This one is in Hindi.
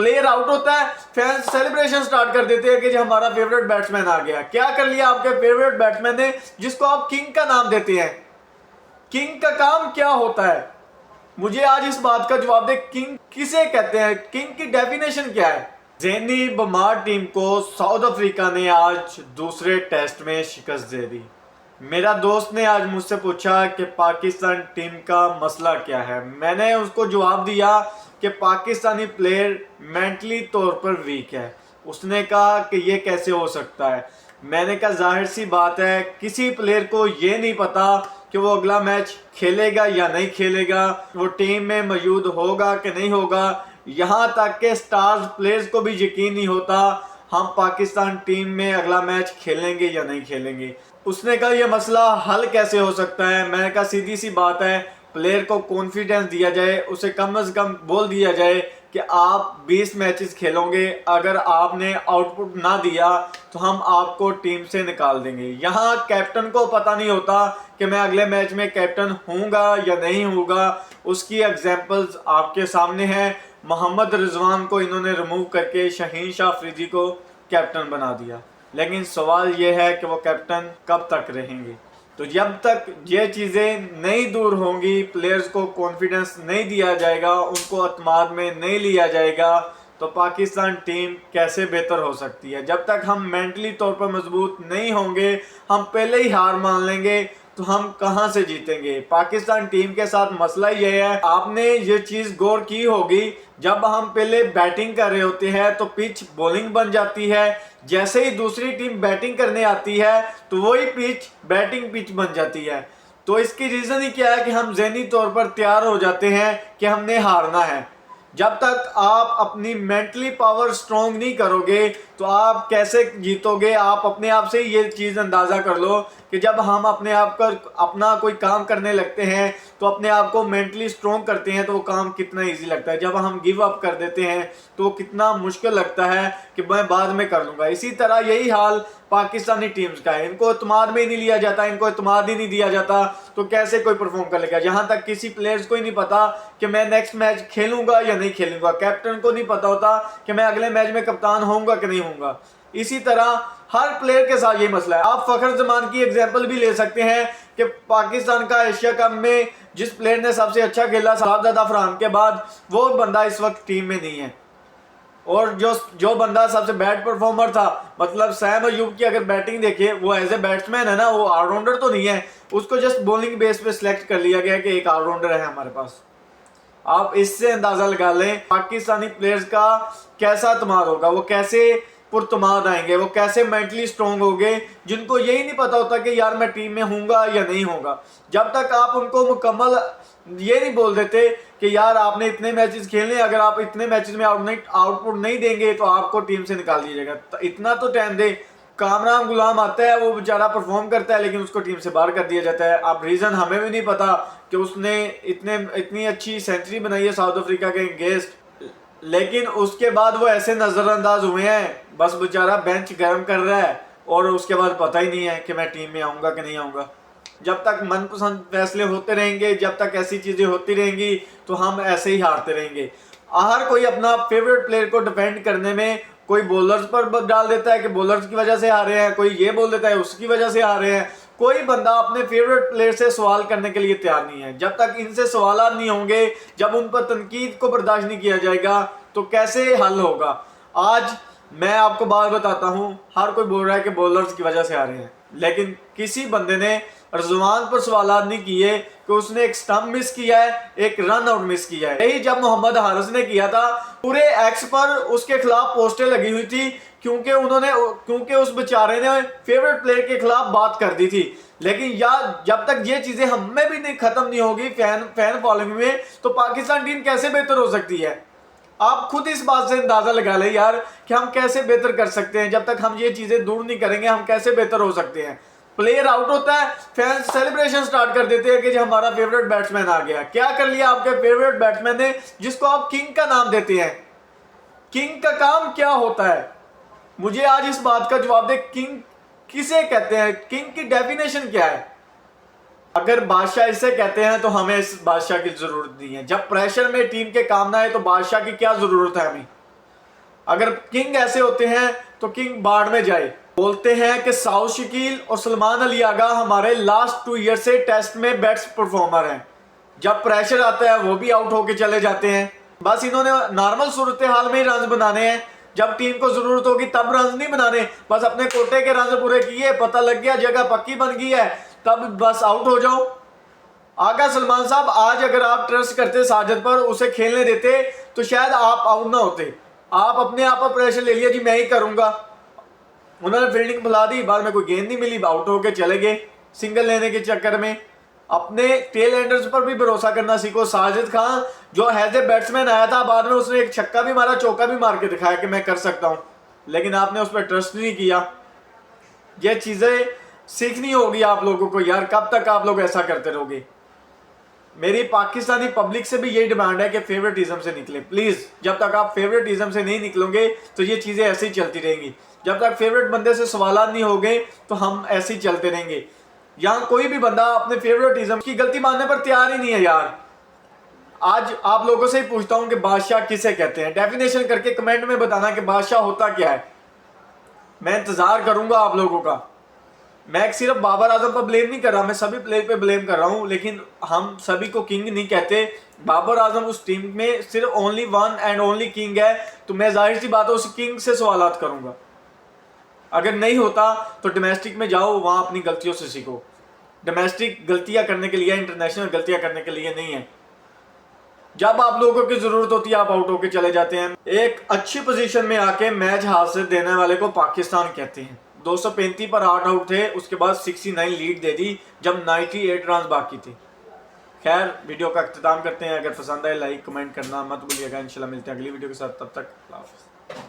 प्लेयर आउट होता है, फैंस सेलिब्रेशन स्टार्ट कर देते हैं कि जो हमारा फेवरेट बैट्समैन आ गया। क्या कर लिया आपके फेवरेट बैट्समैन ने, जिसको आप किंग का नाम देते हैं? किंग का काम क्या होता है? मुझे आज इस बात का जवाब दे, किंग किसे कहते हैं, किंग की डेफिनेशन क्या है? ज़ेनी बमार टीम को साउथ अफ्रीका ने आज दूसरे टेस्ट में शिकस्त दे दी। मेरा दोस्त ने आज मुझसे पूछा कि पाकिस्तान टीम का मसला क्या है। मैंने उसको जवाब दिया कि पाकिस्तानी प्लेयर मेंटली तौर पर वीक है। उसने कहा कि ये कैसे हो सकता है। मैंने कहा जाहिर सी बात है, किसी प्लेयर को ये नहीं पता कि वो अगला मैच खेलेगा या नहीं खेलेगा, वो टीम में मौजूद होगा कि नहीं होगा। यहाँ तक के स्टार्स प्लेयर्स को भी यकीन नहीं होता हम पाकिस्तान टीम में अगला मैच खेलेंगे या नहीं खेलेंगे। उसने कहा ये मसला हल कैसे हो सकता है। मैंने कहा सीधी सी बात है, प्लेयर को कॉन्फिडेंस दिया जाए, उसे कम से कम बोल दिया जाए कि आप 20 मैचेस खेलोगे, अगर आपने आउटपुट ना दिया तो हम आपको टीम से निकाल देंगे। यहाँ कैप्टन को पता नहीं होता कि मैं अगले मैच में कैप्टन हूँगा या नहीं हूँगा। उसकी एग्जांपल्स आपके सामने हैं। मोहम्मद रिजवान को इन्होंने रिमूव करके शाहीन शाह अफरीदी को कैप्टन बना दिया, लेकिन सवाल यह है कि वो कैप्टन कब तक रहेंगे। तो जब तक ये चीज़ें नहीं दूर होंगी, प्लेयर्स को कॉन्फिडेंस नहीं दिया जाएगा, उनको अतमाद में नहीं लिया जाएगा, तो पाकिस्तान टीम कैसे बेहतर हो सकती है। जब तक हम मेंटली तौर पर मजबूत नहीं होंगे, हम पहले ही हार मान लेंगे, तो हम कहां से जीतेंगे। पाकिस्तान टीम के साथ मसला ये है, आपने ये चीज़ गौर की होगी, जब हम पहले बैटिंग कर रहे होते हैं तो पिच बॉलिंग बन जाती है, जैसे ही दूसरी टीम बैटिंग करने आती है तो वही पिच बैटिंग पिच बन जाती है। तो इसकी रीज़न ही क्या है कि हम ज़हनी तौर पर तैयार हो जाते हैं कि हमने हारना है। जब तक आप अपनी मेंटली पावर स्ट्रॉन्ग नहीं करोगे तो आप कैसे जीतोगे। आप अपने आप से ये चीज़ अंदाज़ा कर लो कि जब हम अपने आप का अपना कोई काम करने लगते हैं तो अपने आप को मेंटली स्ट्रॉन्ग करते हैं तो वो काम कितना इजी लगता है। जब हम गिव अप कर देते हैं तो वो कितना मुश्किल लगता है कि मैं बाद में कर लूँगा। इसी तरह यही हाल पाकिस्तानी टीम्स का है, इनको एतमाद में ही नहीं लिया जाता, इनको एतमाद ही नहीं दिया जाता, तो कैसे कोई परफॉर्म कर लेगा। यहाँ तक किसी प्लेयर्स को ही नहीं पता कि मैं नेक्स्ट मैच खेलूंगा या नहीं खेलूंगा, कैप्टन को नहीं पता होता कि मैं अगले मैच में कप्तान होऊंगा कि नहीं होऊंगा। इसी तरह हर प्लेयर के साथ ये मसला है। आप फखर जमान की एग्जांपल भी ले सकते हैं कि पाकिस्तान का एशिया कप में जिस प्लेयर ने सबसे अच्छा खेला शाहजादा फरहान के बाद, वो बंदा इस वक्त टीम में नहीं है। और जो बंदा सबसे बैड परफॉर्मर था, मतलब सैम अयूब की अगर बैटिंग देखिए, वो एज ए बैट्समैन है ना, वो ऑलराउंडर तो नहीं है, उसको जस्ट बॉलिंग बेस पे सिलेक्ट कर लिया गया कि एक ऑलराउंडर है हमारे पास। आप इससे अंदाजा लगा लें पाकिस्तानी प्लेयर्स का कैसा एतमाद होगा, वो कैसे पुरतमाद आएंगे, वो कैसे मेंटली स्ट्रॉन्ग होंगे, जिनको यही नहीं पता होता कि यार मैं टीम में हूँगा या नहीं होगा। जब तक आप उनको मुकम्मल ये नहीं बोल देते कि यार आपने इतने मैचेस खेलने, अगर आप इतने मैचेस में आउटपुट नहीं देंगे तो आपको टीम से निकाल दिया जाएगा। तो इतना तो टाइम दे। कामरान गुलाम आता है, वो बेचारा परफॉर्म करता है, लेकिन उसको टीम से बाहर कर दिया जाता है। अब रीज़न हमें भी नहीं पता कि उसने इतनी अच्छी सेंचुरी बनाई है साउथ अफ्रीका के अगेंस्ट, लेकिन उसके बाद वो ऐसे नज़रअंदाज हुए हैं, बस बेचारा बेंच गर्म कर रहा है और उसके बाद पता ही नहीं है कि मैं टीम में आऊँगा कि नहीं आऊँगा। जब तक मनपसंद फैसले होते रहेंगे, जब तक ऐसी चीज़ें होती रहेंगी, तो हम ऐसे ही हारते रहेंगे। हर कोई अपना फेवरेट प्लेयर को डिफेंड करने में कोई बॉलर्स पर डाल देता है कि बॉलर्स की वजह से हार रहे हैं, कोई ये बोल देता है उसकी वजह से हार रहे हैं। कोई बंदा अपने फेवरेट प्लेयर से सवाल करने के लिए तैयार नहीं है। जब तक इनसे सवाल नहीं होंगे, जब उन पर तनकीद को बर्दाश्त नहीं किया जाएगा, तो कैसे हल होगा। आज मैं आपको बात बताता हूँ, हर कोई बोल रहा है कि बॉलर्स की वजह से आ रहे हैं, लेकिन किसी बंदे ने रिजवान पर सवाल नहीं किए कि उसने एक स्टंप मिस किया है, एक रन आउट मिस किया है। यही जब मोहम्मद हारिस ने किया था, पूरे एक्स पर उसके खिलाफ पोस्टें लगी हुई थी, क्योंकि उस बेचारे ने फेवरेट प्लेयर के खिलाफ बात कर दी थी। लेकिन यार जब तक ये चीजें हमें भी नहीं खत्म नहीं होगी फैन फॉलोइंग में, तो पाकिस्तान टीम कैसे बेहतर हो सकती है। आप खुद इस बात से अंदाजा लगा लें यार कि हम कैसे बेहतर कर सकते हैं। जब तक हम ये चीजें दूर नहीं करेंगे, हम कैसे बेहतर हो सकते हैं। प्लेयर आउट होता है, फैंस सेलिब्रेशन स्टार्ट कर देते हैं कि जो हमारा फेवरेट बैट्समैन आ गया। क्या कर लिया आपके फेवरेट बैट्समैन ने, जिसको आप किंग का नाम देते हैं? किंग का काम क्या होता है? मुझे आज इस बात का जवाब दे, किंग किसे कहते हैं, किंग की डेफिनेशन क्या है। अगर बादशाह इसे कहते हैं तो हमें इस बादशाह की जरूरत नहीं है। जब प्रेशर में टीम के काम ना आए तो बादशाह की क्या जरूरत है हमें। अगर किंग ऐसे होते हैं तो किंग बाढ़ में जाए। बोलते हैं कि साउथ शकील और सलमान अली आगा हमारे लास्ट 2 ईयर से टेस्ट में बेस्ट परफॉर्मर हैं। जब प्रेशर आता है वो भी आउट होके चले जाते हैं। बस इन्होंने नॉर्मल सूरत हाल में ही रन बनाने हैं, जब टीम को जरूरत होगी तब रन नहीं बनाने। बस अपने कोटे के रन पूरे किए, पता लग गया जगह पक्की बन गई है, तब बस आउट हो जाओ। आगा सलमान साहब, आज अगर आप ट्रस्ट करते साजिद पर, उसे खेलने देते तो शायद आप आउट ना होते। आप अपने आप पर प्रेशर ले लिया, जी मैं ही करूंगा। उन्होंने फील्डिंग बुला दी, बाद में कोई गेंद नहीं मिली, आउट होके चले गए सिंगल लेने के चक्कर में। अपने टेल एंडर्स पर भी भरोसा करना सीखो। साजिद खान जो एज ए बैट्समैन आया था, बाद में उसने एक छक्का भी मारा, चौका भी मार के दिखाया कि मैं कर सकता हूं, लेकिन आपने उस पर ट्रस्ट नहीं किया। ये चीजें सीखनी होगी आप लोगों को यार, कब तक आप लोग ऐसा करते रहोगे। मेरी पाकिस्तानी पब्लिक से भी यही डिमांड है कि फेवरेटिज्म से निकले प्लीज। जब तक आप फेवरेटिज्म से नहीं निकलोगे तो ये चीजें ऐसे ही चलती रहेंगी। जब तक फेवरेट बंदे से सवाल नहीं होंगे तो हम ऐसे ही चलते रहेंगे। यहाँ कोई भी बंदा अपने फेवरेटिज्म की गलती मानने पर तैयार ही नहीं है यार। आज आप लोगों से ही पूछता हूं कि बादशाह किसे कहते हैं, डेफिनेशन करके कमेंट में बताना कि बादशाह होता क्या है। मैं इंतजार करूंगा आप लोगों का। मैं सिर्फ बाबर आजम पर ब्लेम नहीं कर रहा, मैं सभी प्लेयर पे ब्लेम कर रहा हूं, लेकिन हम सभी को किंग नहीं कहते। बाबर आजम उस टीम में सिर्फ only one and only king है, तो मैं जाहिर सी बात है उस किंग से सवालात करूंगा। अगर नहीं होता तो डोमेस्टिक में जाओ, वहां अपनी गलतियों से सीखो। डोमेस्टिक गलतियां करने के लिए, इंटरनेशनल गलतियां करने के लिए नहीं है। जब आप लोगों की जरूरत होती है आप आउट होकर चले जाते हैं। एक अच्छी पोजीशन में आके मैच हासिल देने वाले को पाकिस्तान कहते हैं। 235 पर 8 आउट थे, उसके बाद 69 लीड दे दी जब 98 रन बाकी थे। खैर, वीडियो का अख्तिताम करते हैं। अगर पसंद आए लाइक कमेंट करना मत भूलिएगा। इंशाल्लाह मिलते हैं अगली वीडियो के साथ, तब तक अल्लाह हाफ़िज़।